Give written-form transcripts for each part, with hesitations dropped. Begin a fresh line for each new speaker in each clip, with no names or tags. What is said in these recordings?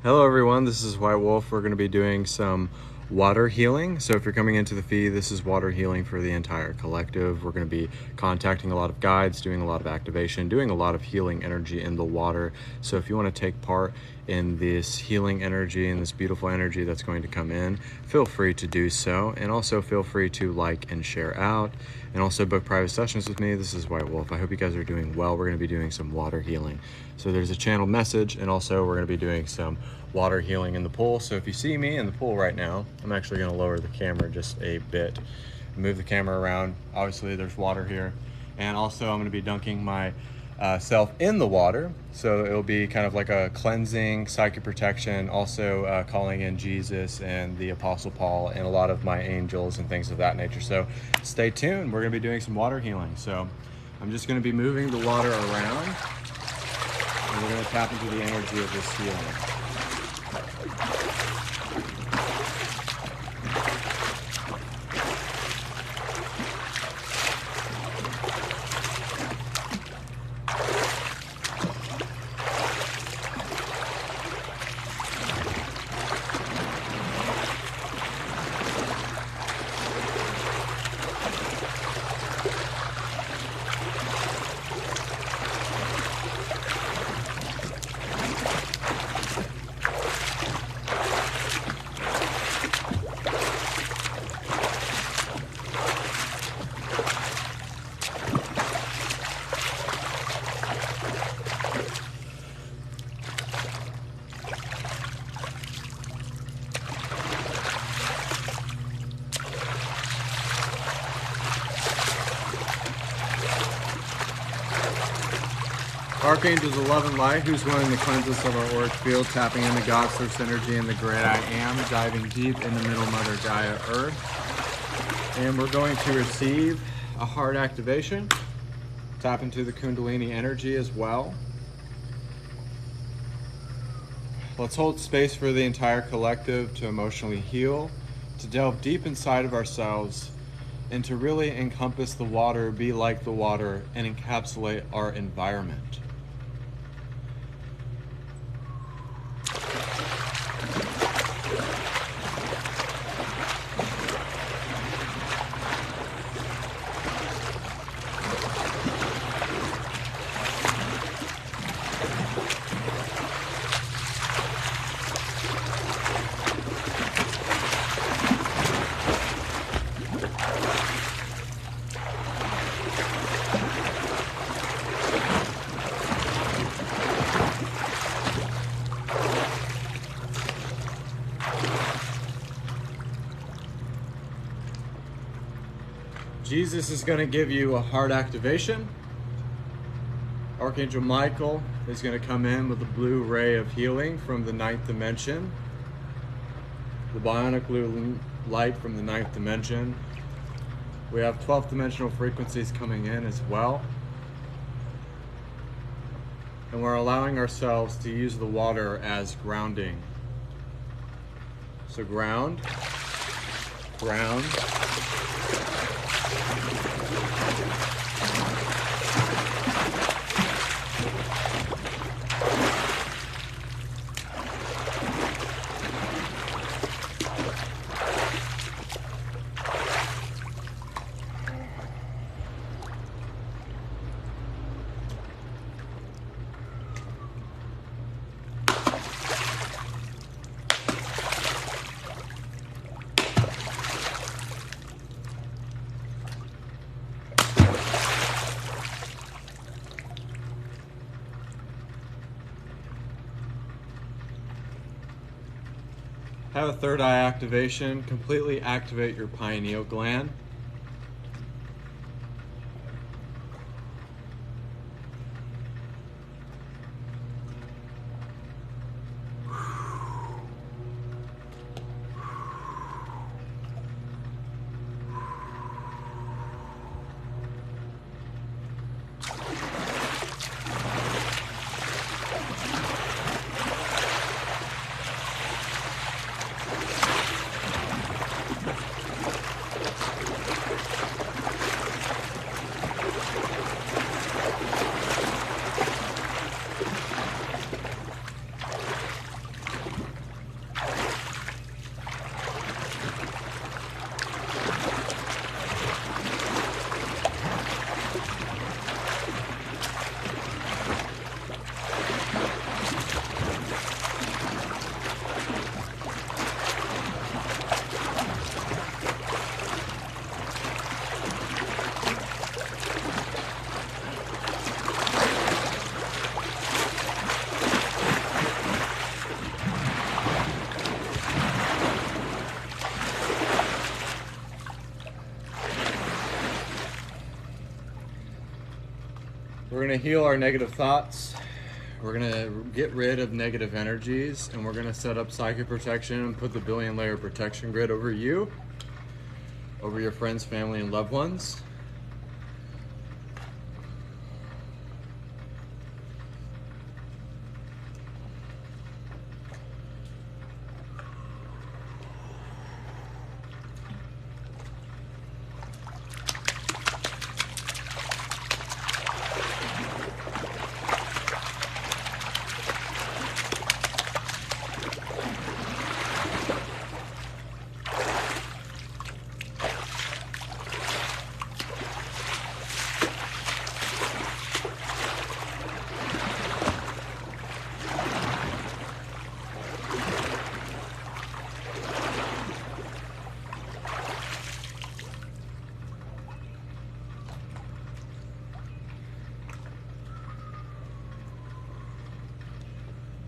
Hello everyone, this is White Wolf. We're going to be doing some water healing. So if you're coming into the feed, this is water healing for the entire collective. We're going to be contacting a lot of guides, doing a lot of activation, doing a lot of healing energy in the water. So if you want to take part in this healing energy and this beautiful energy that's going to come in, feel free to do so. And also feel free to like and share out, and also book private sessions with me. This is White Wolf. I hope you guys are doing well. We're going to be doing some water healing. So there's a channel message, and also we're going to be doing some water healing in the pool. So if you see me in the pool right now, I'm actually going to lower the camera just a bit, move the camera around. Obviously there's water here, and also I'm going to be dunking my self in the water, so it'll be kind of like a cleansing, psychic protection, also calling in Jesus and the Apostle Paul and a lot of my angels and things of that nature. So stay tuned, we're going to be doing some water healing. So I'm just going to be moving the water around, and we're going to tap into the energy of this healing. Archangels of love and light, who's willing to cleanse us of our auric field, tapping into God's source energy and the great I am, diving deep in the middle Mother Gaia Earth. And we're going to receive a heart activation, tap into the Kundalini energy as well. Let's hold space for the entire collective to emotionally heal, to delve deep inside of ourselves, and to really encompass the water, be like the water, and encapsulate our environment. Jesus is going to give you a heart activation. Archangel Michael is going to come in with a blue ray of healing from the 9th dimension. The bionic blue light from the 9th dimension. We have 12th dimensional frequencies coming in as well. And we're allowing ourselves to use the water as grounding. So ground, ground. Have a third eye activation. Completely activate your pineal gland. We're going to heal our negative thoughts. We're going to get rid of negative energies, and we're going to set up psychic protection and put the billion layer protection grid over you, over your friends, family, and loved ones.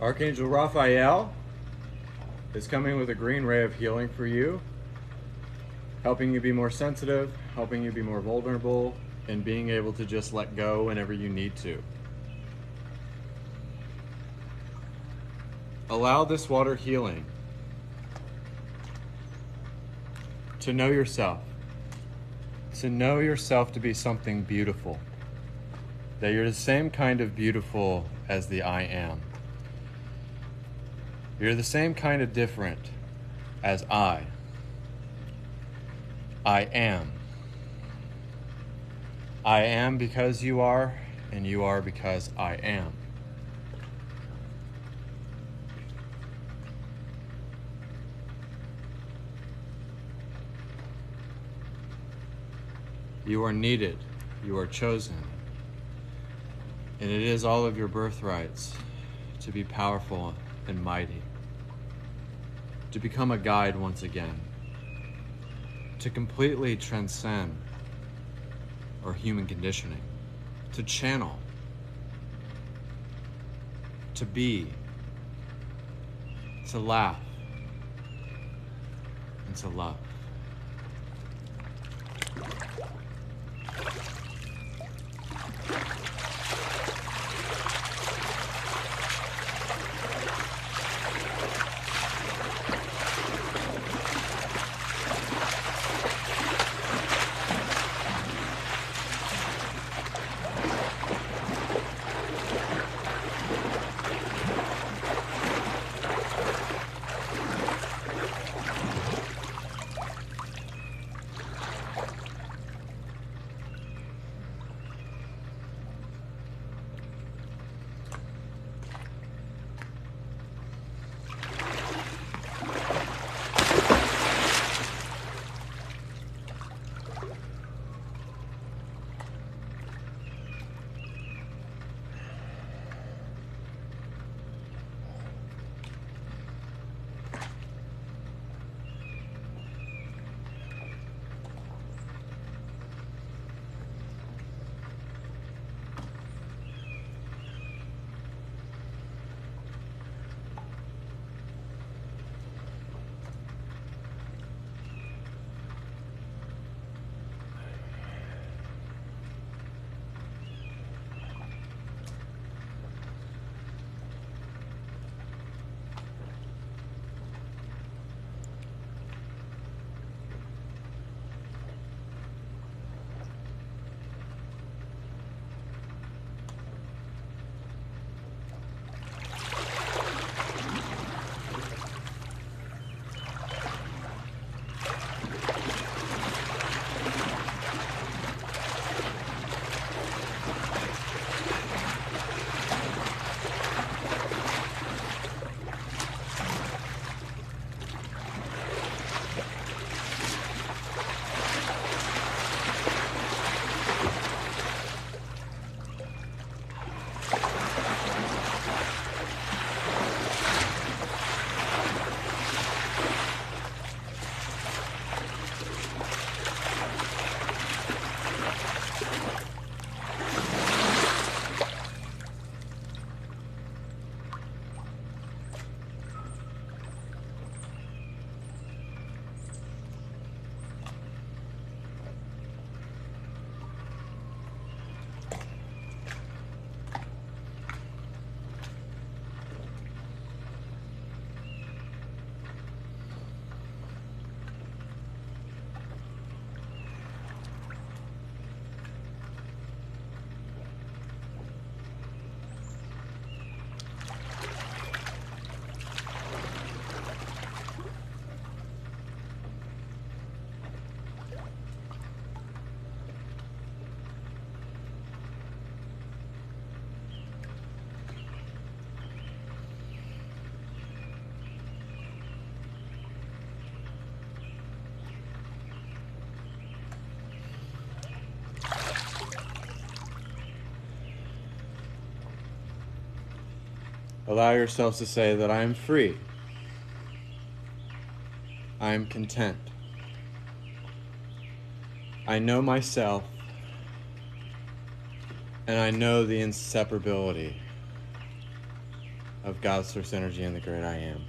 Archangel Raphael is coming with a green ray of healing for you, helping you be more sensitive, helping you be more vulnerable, and being able to just let go whenever you need to. Allow this water healing to know yourself to be something beautiful, that you're the same kind of beautiful as the I am. You're the same kind of different as I am. I am because you are, and you are because I am. You are needed, you are chosen, and it is all of your birthrights to be powerful and mighty, to become a guide once again, to completely transcend our human conditioning, to channel, to be, to laugh, and to love. Allow yourselves to say that I am free. I am content. I know myself, and I know the inseparability of God's source energy and the great I am.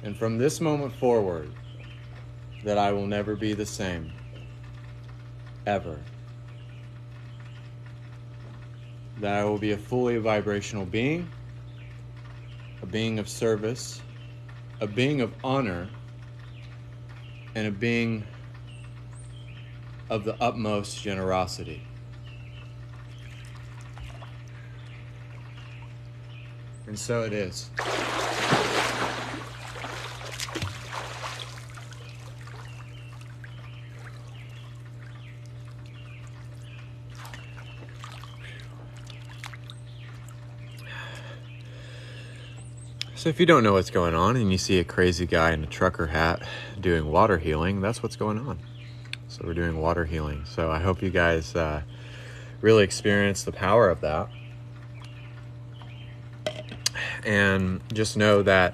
And from this moment forward, that I will never be the same, ever. That I will be a fully vibrational being, a being of service, a being of honor, and a being of the utmost generosity. And so it is. So if you don't know what's going on and you see a crazy guy in a trucker hat doing water healing, that's what's going on. So we're doing water healing. So I hope you guys really experience the power of that. And just know that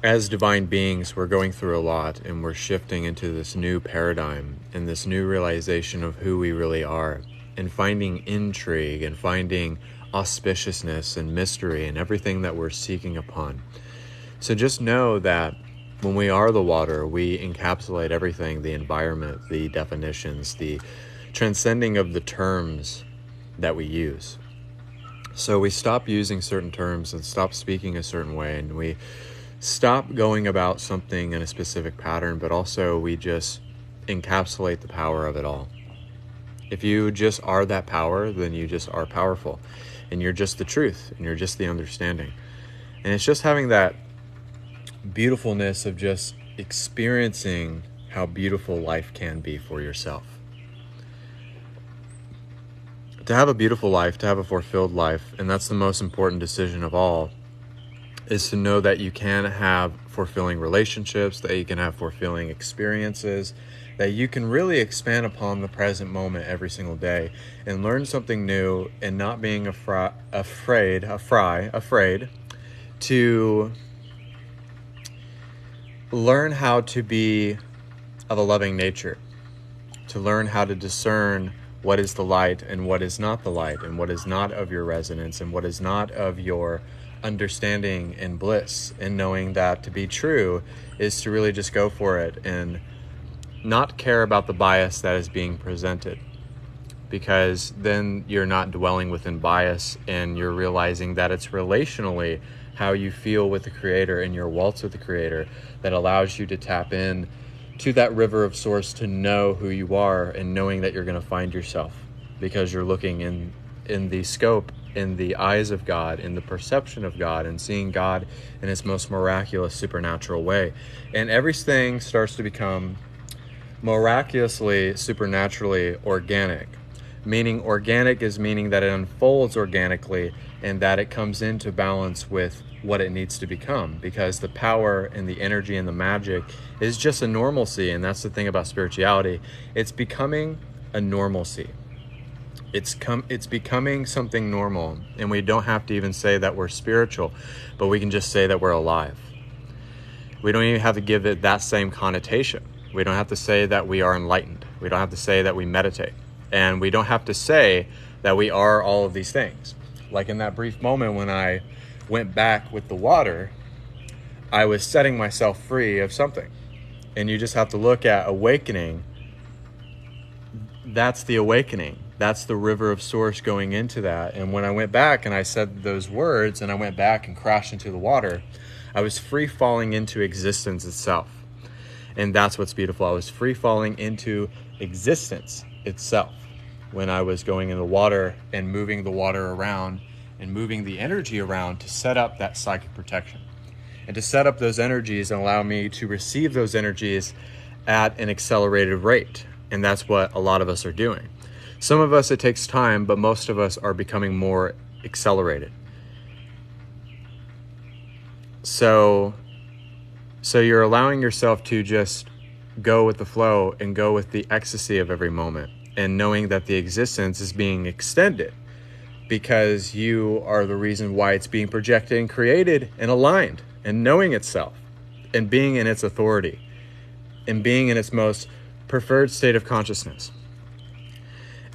as divine beings, we're going through a lot, and we're shifting into this new paradigm and this new realization of who we really are, and finding intrigue and finding auspiciousness and mystery and everything that we're seeking upon. So just know that when we are the water, we encapsulate everything, the environment, the definitions, the transcending of the terms that we use. So we stop using certain terms and stop speaking a certain way, and we stop going about something in a specific pattern, but also we just encapsulate the power of it all. If you just are that power, then you just are powerful, and you're just the truth, and you're just the understanding. And it's just having that beautifulness of just experiencing how beautiful life can be for yourself. To have a beautiful life, to have a fulfilled life, and that's the most important decision of all, is to know that you can have fulfilling relationships, that you can have fulfilling experiences, that you can really expand upon the present moment every single day and learn something new, and not being afraid to learn how to be of a loving nature, to learn how to discern what is the light and what is not the light, and what is not of your resonance and what is not of your understanding and bliss, and knowing that to be true is to really just go for it and not care about the bias that is being presented, because then you're not dwelling within bias, and you're realizing that it's relationally how you feel with the Creator and your waltz with the Creator that allows you to tap in to that river of source, to know who you are, and knowing that you're going to find yourself because you're looking in the scope, in the eyes of God, in the perception of God, and seeing God in His most miraculous supernatural way. And everything starts to become miraculously, supernaturally organic. Meaning organic is meaning that it unfolds organically, and that it comes into balance with what it needs to become, because the power and the energy and the magic is just a normalcy. And that's the thing about spirituality. It's becoming a normalcy. It's becoming something normal, and we don't have to even say that we're spiritual, but we can just say that we're alive. We don't even have to give it that same connotation. We don't have to say that we are enlightened. We don't have to say that we meditate. And we don't have to say that we are all of these things. Like in that brief moment when I went back with the water, I was setting myself free of something. And you just have to look at awakening. That's the awakening. That's the river of source going into that. And when I went back and I said those words, and I went back and crashed into the water, I was free falling into existence itself. And that's what's beautiful. I was free falling into existence itself when I was going in the water and moving the water around and moving the energy around to set up that psychic protection, and to set up those energies and allow me to receive those energies at an accelerated rate. And that's what a lot of us are doing. Some of us, it takes time, but most of us are becoming more accelerated. So you're allowing yourself to just go with the flow and go with the ecstasy of every moment, and knowing that the existence is being extended because you are the reason why it's being projected and created and aligned and knowing itself and being in its authority and being in its most preferred state of consciousness.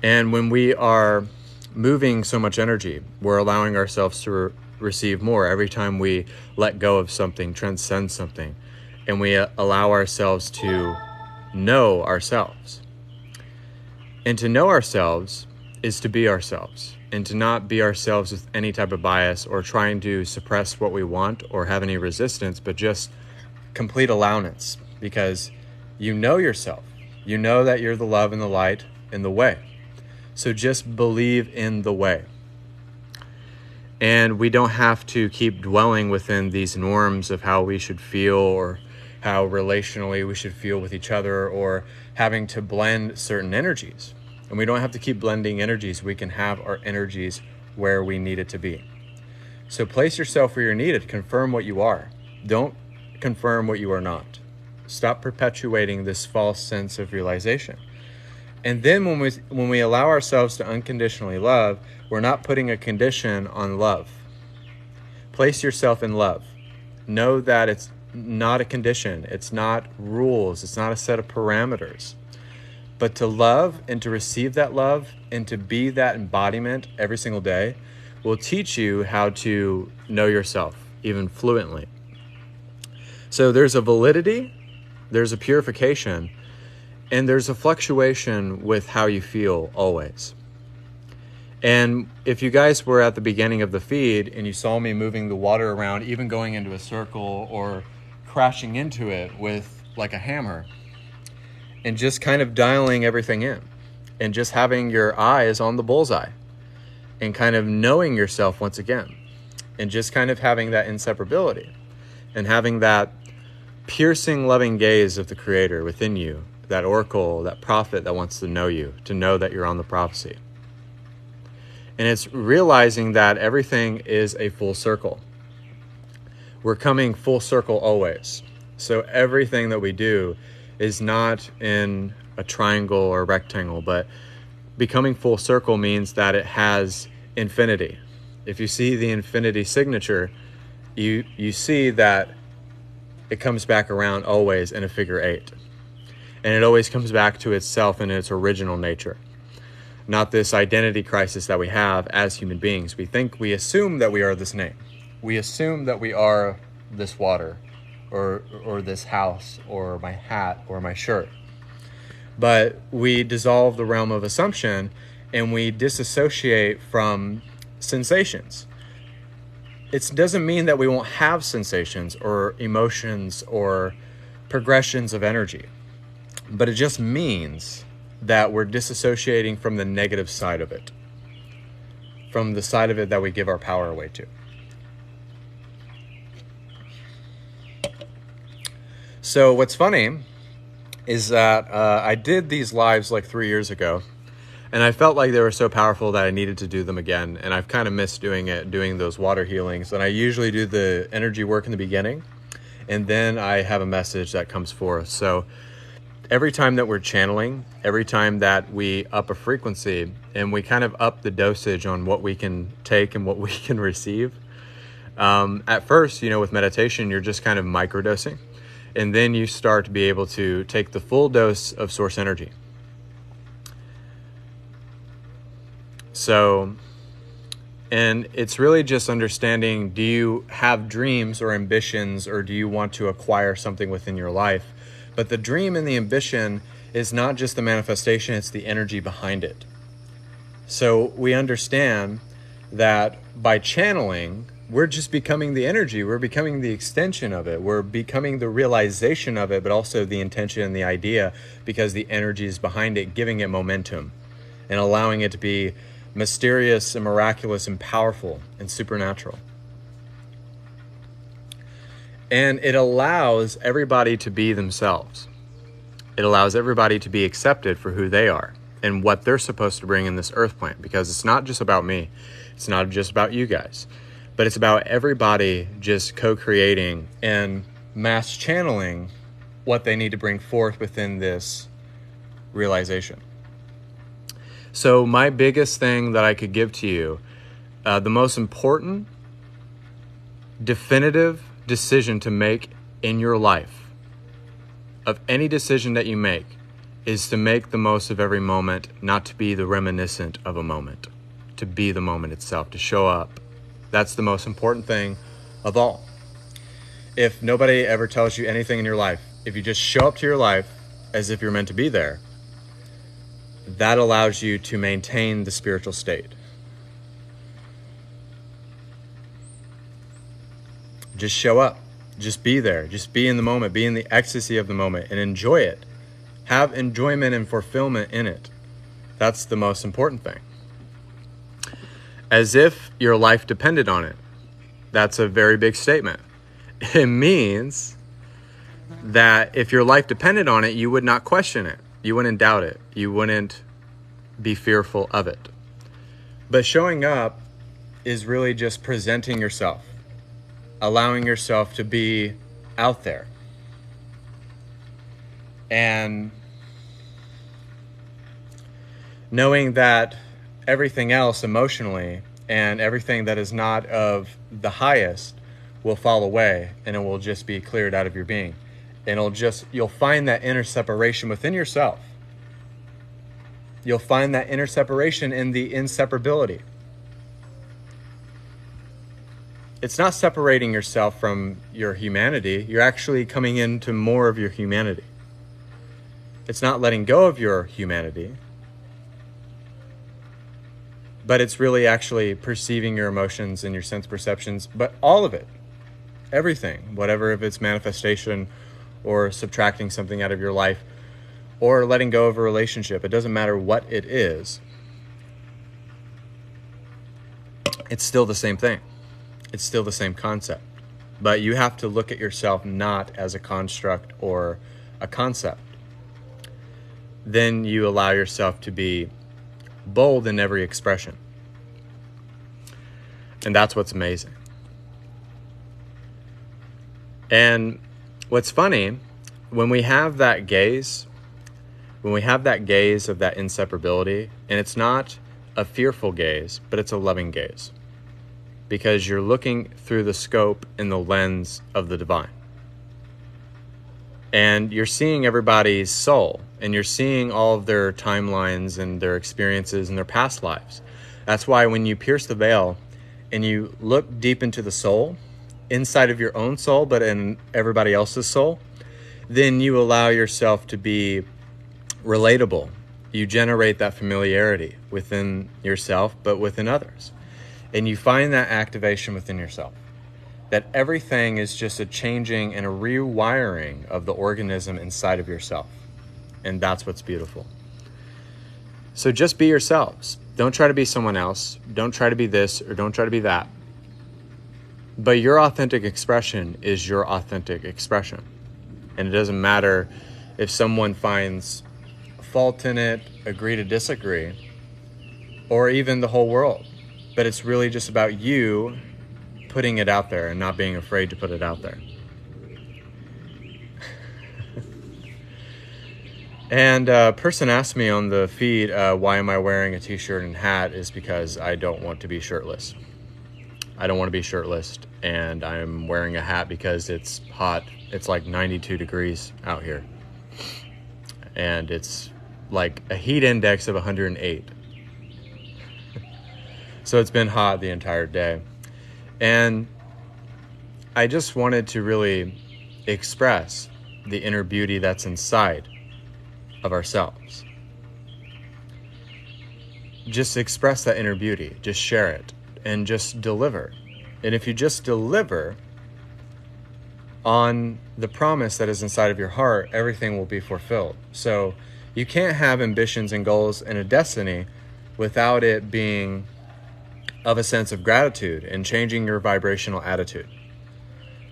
And when we are moving so much energy, we're allowing ourselves to receive more every time we let go of something, transcend something, and we allow ourselves to know ourselves. And to know ourselves is to be ourselves, and to not be ourselves with any type of bias or trying to suppress what we want or have any resistance, but just complete allowance, because you know yourself. You know that you're the love and the light and the way. So just believe in the way. And we don't have to keep dwelling within these norms of how we should feel or how relationally we should feel with each other, or having to blend certain energies. And we don't have to keep blending energies. We can have our energies where we need it to be. So place yourself where you're needed. Confirm what you are. Don't confirm what you are not. Stop perpetuating this false sense of realization. And then when we allow ourselves to unconditionally love, we're not putting a condition on love. Place yourself in love. Know that it's not a condition. It's not rules. It's not a set of parameters. But to love and to receive that love and to be that embodiment every single day will teach you how to know yourself, even fluently. So there's a validity, there's a purification, and there's a fluctuation with how you feel always. And if you guys were at the beginning of the feed and you saw me moving the water around, even going into a circle or crashing into it with like a hammer, and just kind of dialing everything in and just having your eyes on the bullseye and kind of knowing yourself once again, and just kind of having that inseparability and having that piercing, loving gaze of the Creator within you, that oracle, that prophet that wants to know you, to know that you're on the prophecy. And it's realizing that everything is a full circle. We're coming full circle always. So everything that we do is not in a triangle or a rectangle, but becoming full circle means that it has infinity. If you see the infinity signature, you see that it comes back around always in a figure 8. And it always comes back to itself in its original nature. Not this identity crisis that we have as human beings. We assume that we are this name. We assume that we are this water, or this house, or my hat, or my shirt. But we dissolve the realm of assumption and we disassociate from sensations. It doesn't mean that we won't have sensations or emotions or progressions of energy, but it just means that we're disassociating from the negative side of it, from the side of it that we give our power away to. So what's funny is that I did these lives like 3 years ago, and I felt like they were so powerful that I needed to do them again. And I've kind of missed doing those water healings. And I usually do the energy work in the beginning, and then I have a message that comes forth. So every time that we're channeling, every time that we up a frequency and we kind of up the dosage on what we can take and what we can receive. At first, with meditation, you're just kind of microdosing. And then you start to be able to take the full dose of source energy. So, and it's really just understanding, do you have dreams or ambitions, or do you want to acquire something within your life? But the dream and the ambition is not just the manifestation, it's the energy behind it. So we understand that by channeling, we're just becoming the energy. We're becoming the extension of it. We're becoming the realization of it, but also the intention and the idea, because the energy is behind it, giving it momentum and allowing it to be mysterious and miraculous and powerful and supernatural. And it allows everybody to be themselves. It allows everybody to be accepted for who they are and what they're supposed to bring in this earth plane, because it's not just about me. It's not just about you guys. But it's about everybody just co-creating and mass channeling what they need to bring forth within this realization. So my biggest thing that I could give to you The most important, definitive decision to make in your life, of any decision that you make, is to make the most of every moment, not to be the reminiscent of a moment, to be the moment itself, to show up. That's the most important thing of all. If nobody ever tells you anything in your life, if you just show up to your life as if you're meant to be there, that allows you to maintain the spiritual state. Just show up. Just be there. Just be in the moment. Be in the ecstasy of the moment and enjoy it. Have enjoyment and fulfillment in it. That's the most important thing. As if your life depended on it. That's a very big statement. It means that if your life depended on it, you would not question it. You wouldn't doubt it. You wouldn't be fearful of it. But showing up is really just presenting yourself, allowing yourself to be out there. And knowing that everything else emotionally and everything that is not of the highest will fall away, and it will just be cleared out of your being. And you'll find that inner separation within yourself. You'll find that inner separation in the inseparability. It's not separating yourself from your humanity. You're actually coming into more of your humanity. It's not letting go of your humanity, but it's really actually perceiving your emotions and your sense perceptions, but all of it, everything, whatever, if it's manifestation or subtracting something out of your life or letting go of a relationship. It doesn't matter what it is. It's still the same thing. It's still the same concept. But you have to look at yourself not as a construct or a concept. Then you allow yourself to be bold in every expression. And that's what's amazing. And what's funny, when we have that gaze of that inseparability, and it's not a fearful gaze, but it's a loving gaze, because you're looking through the scope and the lens of the divine. And you're seeing everybody's soul, and you're seeing all of their timelines and their experiences and their past lives. That's why when you pierce the veil and you look deep into the soul, inside of your own soul, but in everybody else's soul, then you allow yourself to be relatable. You generate that familiarity within yourself, but within others. And you find that activation within yourself. That everything is just a changing and a rewiring of the organism inside of yourself. And that's what's beautiful. So just be yourselves. Don't try to be someone else. Don't try to be this or don't try to be that. But your authentic expression is your authentic expression. And it doesn't matter if someone finds fault in it, agree to disagree, or even the whole world. But it's really just about you putting it out there and not being afraid to put it out there. And a person asked me on the feed, why am I wearing a t-shirt and hat? Is because I don't want to be shirtless. I don't want to be shirtless, and I'm wearing a hat because it's hot. It's like 92 degrees out here. And it's like a heat index of 108. So it's been hot the entire day. And I just wanted to really express the inner beauty that's inside of ourselves. Just express that inner beauty. Just share it and just deliver. And if you just deliver on the promise that is inside of your heart, everything will be fulfilled. So you can't have ambitions and goals and a destiny without it being of a sense of gratitude and changing your vibrational attitude.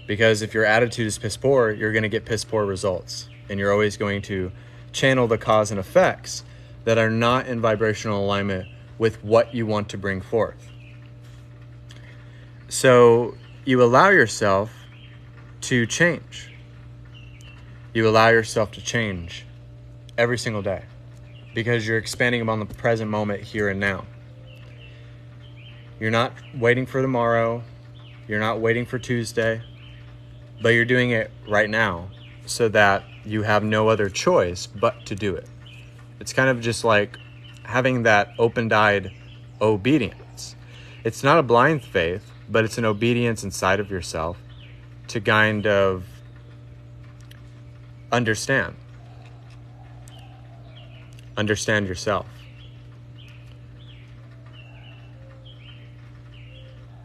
Because if your attitude is piss poor, you're going to get piss poor results. And you're always going to channel the cause and effects that are not in vibrational alignment with what you want to bring forth. So you allow yourself to change. You allow yourself to change every single day because you're expanding upon the present moment here and now. You're not waiting for tomorrow. You're not waiting for Tuesday, but you're doing it right now so that you have no other choice but to do it. It's kind of just like having that open-eyed obedience. It's not a blind faith, but it's an obedience inside of yourself to kind of understand yourself.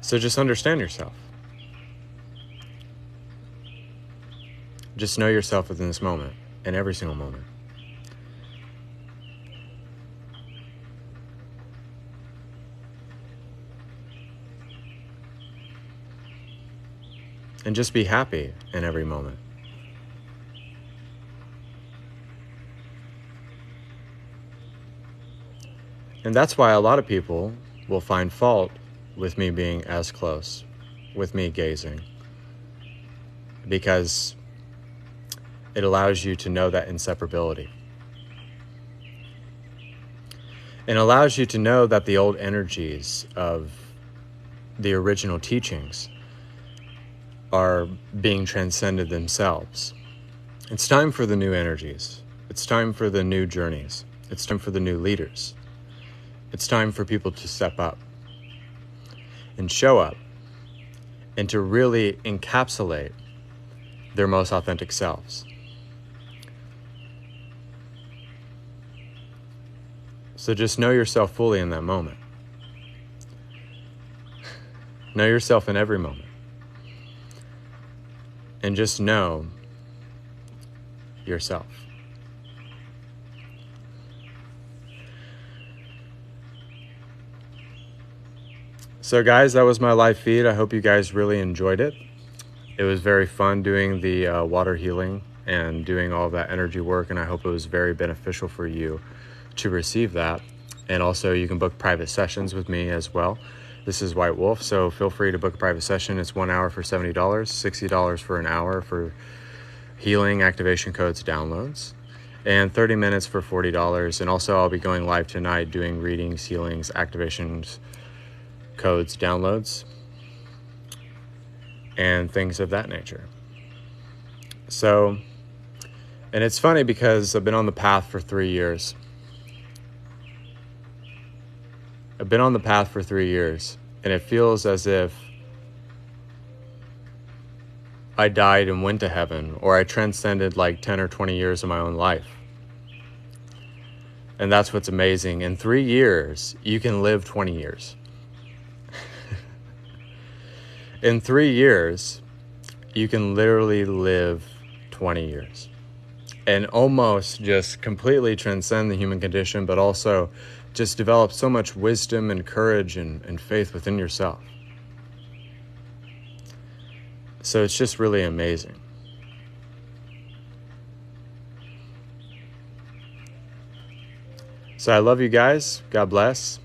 So just understand yourself. Just know yourself within this moment, in every single moment. And just be happy in every moment. And that's why a lot of people will find fault with me being as close, with me gazing, because it allows you to know that inseparability. And allows you to know that the old energies of the original teachings are being transcended themselves. It's time for the new energies. It's time for the new journeys. It's time for the new leaders. It's time for people to step up and show up and to really encapsulate their most authentic selves. So just know yourself fully in that moment. Know yourself in every moment. And just know yourself. So guys, that was my live feed. I hope you guys really enjoyed it. It was very fun doing the water healing and doing all that energy work, and I hope it was very beneficial for you to receive that. And also you can book private sessions with me as well. This is White Wolf, so feel free to book a private session. It's 1 hour for $70, $60 for an hour for healing, activation codes, downloads, and 30 minutes for $40. And also I'll be going live tonight doing readings, healings, activations, codes, downloads, and things of that nature. So, and it's funny because I've been on the path for 3 years. I've been on the path for 3 years, and it feels as if I died and went to heaven, or I transcended like 10 or 20 years of my own life. And that's what's amazing. In 3 years, you can live 20 years. In 3 years, you can literally live 20 years and almost just completely transcend the human condition, but also just develop so much wisdom and courage and faith within yourself. So it's just really amazing. So I love you guys. God bless.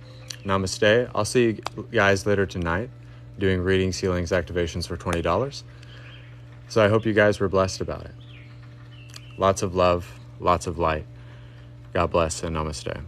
Namaste. I'll see you guys later tonight doing readings, healings, activations for $20. So I hope you guys were blessed about it. Lots of love, lots of light. God bless and namaste.